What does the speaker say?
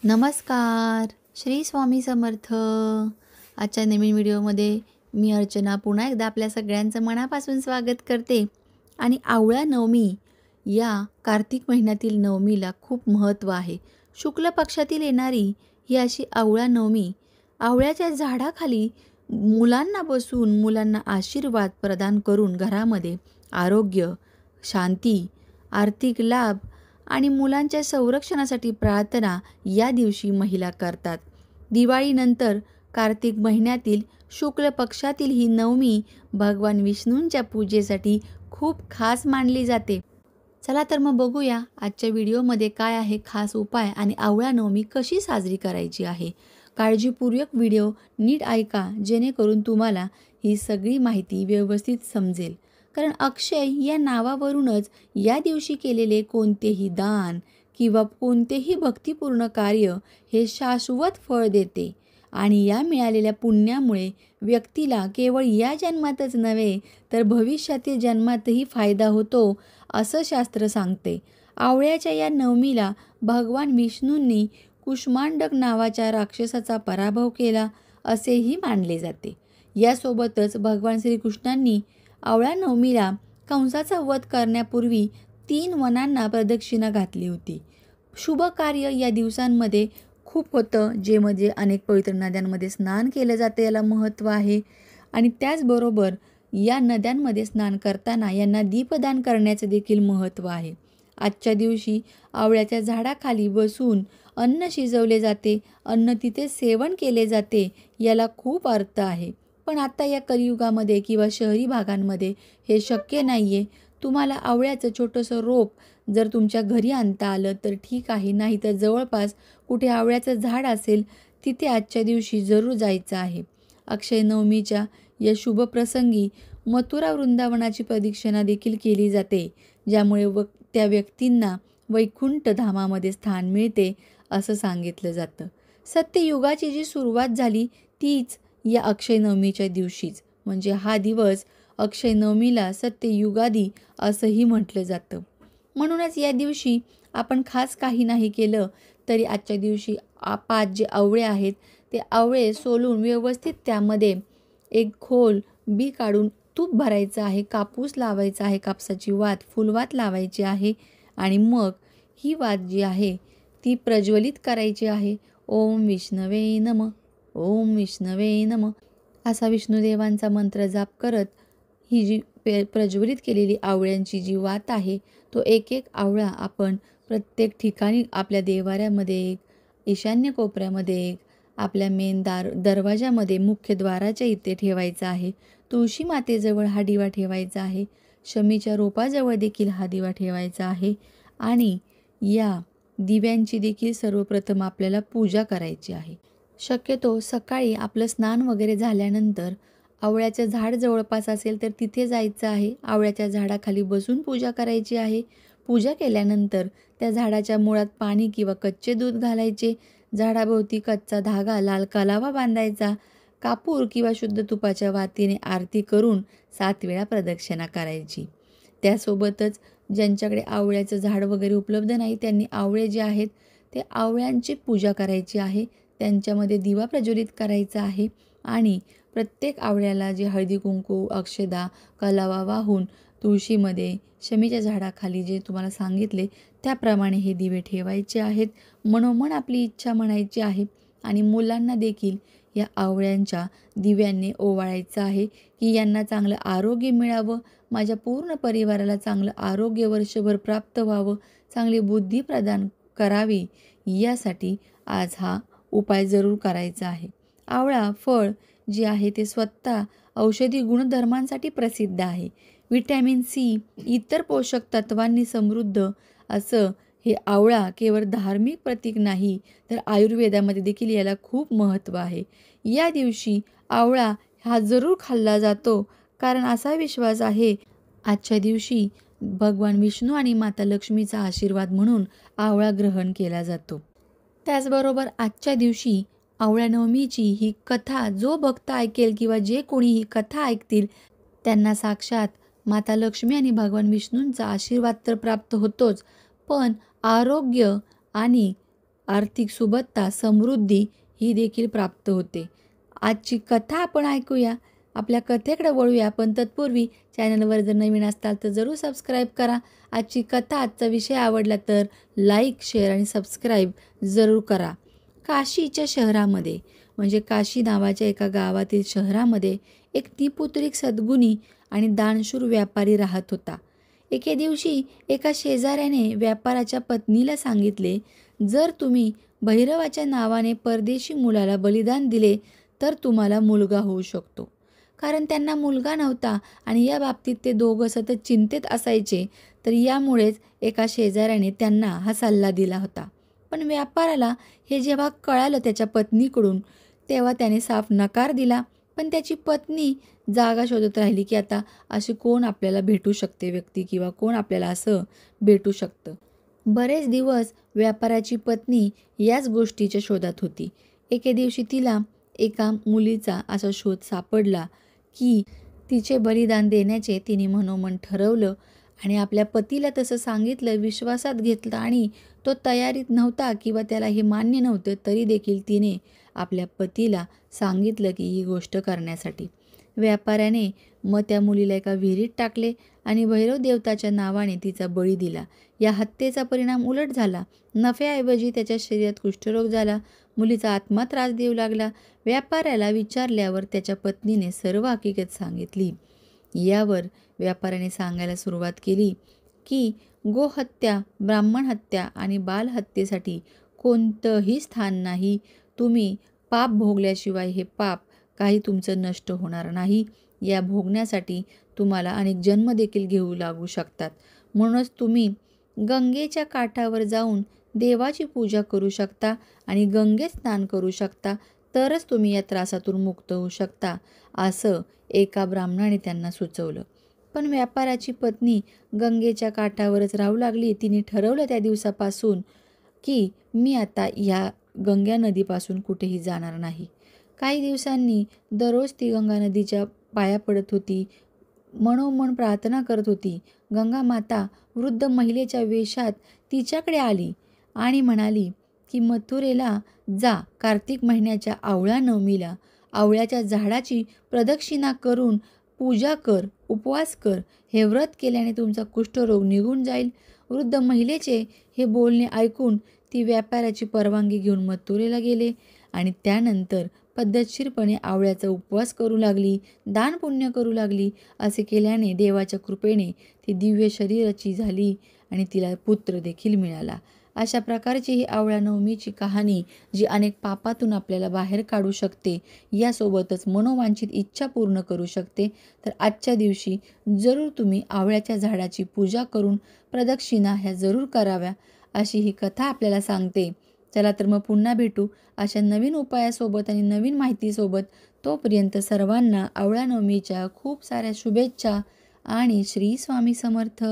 नमस्कार. श्री स्वामी समर्थ. आजच्या नवीन व्हिडिओमध्ये मी अर्चना पुन्हा एकदा आपल्या सगळ्यांचं मनापासून स्वागत करते. आणि आवळा नवमी या कार्तिक महिन्यातील नवमीला खूप महत्त्व आहे. शुक्ल पक्षातील येणारी ही अशी आवळा नवमी. आवळ्याच्या झाडाखाली मुलांना बसून मुलांना आशीर्वाद प्रदान करून घरामध्ये आरोग्य, शांती, आर्थिक लाभ आणि मुलांच्या संरक्षणासाठी प्रार्थना या दिवशी महिला करतात. दिवाळीनंतर कार्तिक महिन्यातील शुक्ल पक्षातील ही नवमी भगवान विष्णूंच्या पूजेसाठी खूप खास मानली जाते. चला तर मग बघूया आजच्या व्हिडिओमध्ये काय आहे खास उपाय आणि आवळा नवमी कशी साजरी करायची आहे. काळजीपूर्वक व्हिडिओ नीट ऐका जेणेकरून तुम्हाला ही सगळी माहिती व्यवस्थित समजेल. कारण अक्षय या नावावरूनच या दिवशी केलेले कोणतेही दान किंवा कोणतेही भक्तिपूर्ण कार्य हे शाश्वत फळ देते आणि या मिळालेल्या पुण्यामुळे व्यक्तीला केवळ या जन्मातच नव्हे तर भविष्यातील जन्मातही फायदा होतो असं शास्त्र सांगते. आवळ्याच्या या नवमीला भगवान विष्णूंनी कुष्मांडक नावाच्या राक्षसाचा पराभव केला असेही मानले जाते. यासोबतच भगवान श्रीकृष्णांनी आवळा नवमीला कंसाचा वध करण्यापूर्वी 3 वनांना प्रदक्षिणा घातली होती. शुभ कार्य या दिवसांमध्ये खूप होतं, जेमध्ये अनेक पवित्र नद्यांमध्ये स्नान केलं जातं, याला महत्त्व आहे. आणि त्याचबरोबर या नद्यांमध्ये स्नान करताना यांना दीपदान करण्याचं देखील महत्त्व आहे. आजच्या दिवशी आवळ्याच्या झाडाखाली बसून अन्न शिजवले जाते, अन्न तिथे सेवन केले जाते, याला खूप अर्थ आहे. पण आता या कलियुगामध्ये किंवा शहरी भागांमध्ये हे शक्य नाही आहे. तुम्हाला आवळ्याचं छोटंसं रोप जर तुमच्या घरी आणता आलं तर ठीक आहे, नाही तर जवळपास कुठे आवळ्याचं झाड असेल तिथे आजच्या दिवशी जरूर जायचं आहे. अक्षय नवमीच्या या शुभ प्रसंगी मथुरा वृंदावनाची प्रदक्षिणा देखील केली जाते, ज्यामुळे त्या व्यक्तींना वैकुंठ धामामध्ये स्थान मिळते असं सांगितलं जातं. सत्ययुगाची जी सुरुवात झाली तीच या अक्षय नवमीच्या दिवशीच, म्हणजे हा दिवस अक्षय नवमीला सत्ययुगादी असंही म्हटलं जातं. म्हणूनच या दिवशी आपण खास काही नाही केलं तरी आजच्या दिवशी 5 जे आवळे आहेत ते आवळे सोलून व्यवस्थित त्यामध्ये एक खोल बी काढून तूप भरायचं आहे, कापूस लावायचा आहे, कापसाची वात फुलवात लावायची आहे आणि मग ही वात जी आहे ती प्रज्वलित करायची आहे. ओम विष्णवे नमः, ओम विष्णवे नमः असा विष्णुदेवांचा मंत्र जाप करत ही जी प्रज्वलित केलेली आवळ्यांची जी वात आहे तो एक आवळा आपण प्रत्येक ठिकाणी आपल्या देवाऱ्यामध्ये एक, ईशान्य कोपऱ्यामध्ये एक, आपल्या मेन दरवाजामध्ये मुख्यद्वाराच्या इथे ठेवायचा आहे. तुळशी मातेजवळ हा दिवा ठेवायचा आहे. शमीच्या रोपाजवळ देखील हा दिवा ठेवायचा आहे. आणि या दिव्यांची देखील सर्वप्रथम आपल्याला पूजा करायची आहे. शक्यतो सकाळी आपलं स्नान वगैरे झाल्यानंतर आवळ्याचं झाड जवळपास असेल तर तिथे जायचं आहे. आवळ्याच्या झाडाखाली बसून पूजा करायची आहे. पूजा केल्यानंतर त्या झाडाच्या मुळात पाणी किंवा कच्चे दूध घालायचे. झाडाभोवती कच्चा धागा लाल कलावा बांधायचा. कापूर किंवा शुद्ध तुपाच्या वातीने आरती करून 7 वेळा प्रदक्षिणा करायची. त्यासोबतच ज्यांच्याकडे आवळ्याचं झाड वगैरे उपलब्ध नाही त्यांनी आवळे जे आहेत ते आवळ्यांची पूजा करायची आहे. त्यांच्यामध्ये दिवा प्रज्वलित करायचा आहे आणि प्रत्येक आवळ्याला जे हळदी कुंकू, अक्षदा, कलावा वाहून तुळशीमध्ये शमीच्या झाडाखाली जे तुम्हाला सांगितले त्याप्रमाणे हे दिवे ठेवायचे आहेत. मनोमन आपली इच्छा म्हणायची आहे आणि मुलांना देखील या आवळ्यांच्या दिव्यांनी ओवाळायचं आहे की यांना चांगलं आरोग्य मिळावं, माझ्या पूर्ण परिवाराला चांगलं आरोग्य वर्षभर प्राप्त व्हावं, चांगली बुद्धी प्रदान करावी, यासाठी आज हा उपाय जरूर करायचा आहे. आवळा फळ जे आहे ते स्वतः औषधी गुणधर्मांसाठी प्रसिद्ध आहे. व्हिटॅमिन सी, इतर पोषक तत्वांनी समृद्ध असं हे आवळा केवळ धार्मिक प्रतीक नाही तर आयुर्वेदामध्ये देखील याला खूप महत्त्व आहे. या दिवशी आवळा हा जरूर खाल्ला जातो, कारण असा विश्वास आहे आजच्या दिवशी भगवान विष्णू आणि माता लक्ष्मीचा आशीर्वाद म्हणून आवळा ग्रहण केला जातो. त्याचबरोबर आजच्या दिवशी आवळा नवमीची ही कथा जो भक्त ऐकेल किंवा जे कोणी ही कथा ऐकतील त्यांना साक्षात माता लक्ष्मी आणि भगवान विष्णूंचा आशीर्वाद तर प्राप्त होतोच, पण आरोग्य आणि आर्थिक सुबत्ता, समृद्धी ही देखील प्राप्त होते. आजची कथा आपण ऐकूया. आपल्या कथेकडे वळूया, पण तत्पूर्वी चॅनलवर जर नवीन असाल तर जरूर सबस्क्राईब करा. आजची कथा, आजचा विषय आवडला तर लाईक, शेअर आणि सबस्क्राईब जरूर करा. काशीच्या शहरामध्ये म्हणजे काशी नावाच्या एका गावातील शहरामध्ये एक निपुत्रिक, सद्गुणी आणि दानशूर व्यापारी राहत होता. एके दिवशी एका शेजाऱ्याने व्यापाराच्या पत्नीला सांगितले, जर तुम्ही भैरवाच्या नावाने परदेशी मुलाला बलिदान दिले तर तुम्हाला मुलगा होऊ शकतो. कारण त्यांना मुलगा नव्हता आणि या बाबतीत ते दोघं सतत चिंतेत असायचे. तर यामुळेच एका शेजाऱ्याने त्यांना हा सल्ला दिला होता. पण व्यापाराला हे जेव्हा कळालं त्याच्या पत्नीकडून, तेव्हा त्याने साफ नकार दिला. पण त्याची पत्नी जागा शोधत राहिली की आता अशी कोण आपल्याला भेटू शकते व्यक्ती, किंवा कोण आपल्याला असं भेटू शकतं. बरेच दिवस व्यापाराची पत्नी याच गोष्टीच्या शोधात होती. एके दिवशी तिला एका मुलीचा असा शोध सापडला की तिचे बलिदान देण्याचे तिने मनोमन ठरवलं आणि आपल्या पतीला तसं सांगितलं, विश्वासात घेतलं. आणि तो तयारीत नव्हता किंवा त्याला हे मान्य नव्हतं, तरी देखील तिने आपल्या पतीला सांगितलं की ही गोष्ट करण्यासाठी. व्यापाऱ्याने मग त्या मुलीला एका विहिरीत टाकले आणि भैरव देवताच्या नावाने तिचा बळी दिला. या हत्येचा परिणाम उलट झाला. नफ्याऐवजी त्याच्या शरीरात कुष्ठरोग झाला. मुलीचा आत्मा त्रास देऊ लागला. व्यापाऱ्याला विचारल्यावर त्याच्या पत्नीने सर्व हकीकत सांगितली. यावर व्यापाऱ्याने सांगायला सुरुवात केली की गोहत्या, ब्राह्मण हत्या आणि बालहत्येसाठी कोणतंही स्थान नाही. तुम्ही पाप भोगल्याशिवाय हे पाप काही तुमचं नष्ट होणार नाही. या भोगण्यासाठी तुम्हाला अनेक जन्म देखील घेऊ लागू शकतात. म्हणूनच तुम्ही गंगेच्या काठावर जाऊन देवाची पूजा करू शकता आणि गंगेत स्नान करू शकता, तरच तुम्ही या त्रासातून मुक्त होऊ शकता, असं एका ब्राह्मणाने त्यांना सुचवलं. पण व्यापाराची पत्नी गंगेच्या काठावरच राहू लागली. तिने ठरवलं त्या दिवसापासून की मी आता ह्या गंगा नदीपासून कुठेही जाणार नाही. काही दिवसांनी दररोज ती गंगा नदीच्या पाया पडत होती, मनोमन प्रार्थना करत होती. गंगा माता वृद्ध महिलेच्या वेशात तिच्याकडे आली आणि म्हणाली की मथुरेला जा, कार्तिक महिन्याच्या आवळा नवमीला आवळ्याच्या झाडाची प्रदक्षिणा करून पूजा कर, उपवास कर. हे व्रत केल्याने तुमचा कुष्ठरोग निघून जाईल. वृद्ध महिलेचे हे बोलणे ऐकून ती व्यापाऱ्याची परवानगी घेऊन मथुरेला गेले आणि त्यानंतर पद्धतशीरपणे आवळ्याचा उपवास करू लागली, दान पुण्य करू लागली. असे केल्याने देवाच्या कृपेने ती दिव्य शरीराची झाली आणि तिला पुत्र देखील मिळाला. अशा प्रकारची ही आवळा नवमीची कहाणी, जी अनेक पापातून आपल्याला बाहेर काढू शकते, यासोबतच मनोवांछित इच्छा पूर्ण करू शकते. तर आजच्या दिवशी जरूर तुम्ही आवळ्याच्या झाडाची पूजा करून प्रदक्षिणा ह्या जरूर कराव्या, अशी ही कथा आपल्याला सांगते. चला तर मग पुन्हा भेटू अशा नवीन उपायासोबत आणि नवीन माहितीसोबत. तोपर्यंत सर्वांना आवळा नवमीच्या खूप साऱ्या शुभेच्छा आणि श्री स्वामी समर्थ.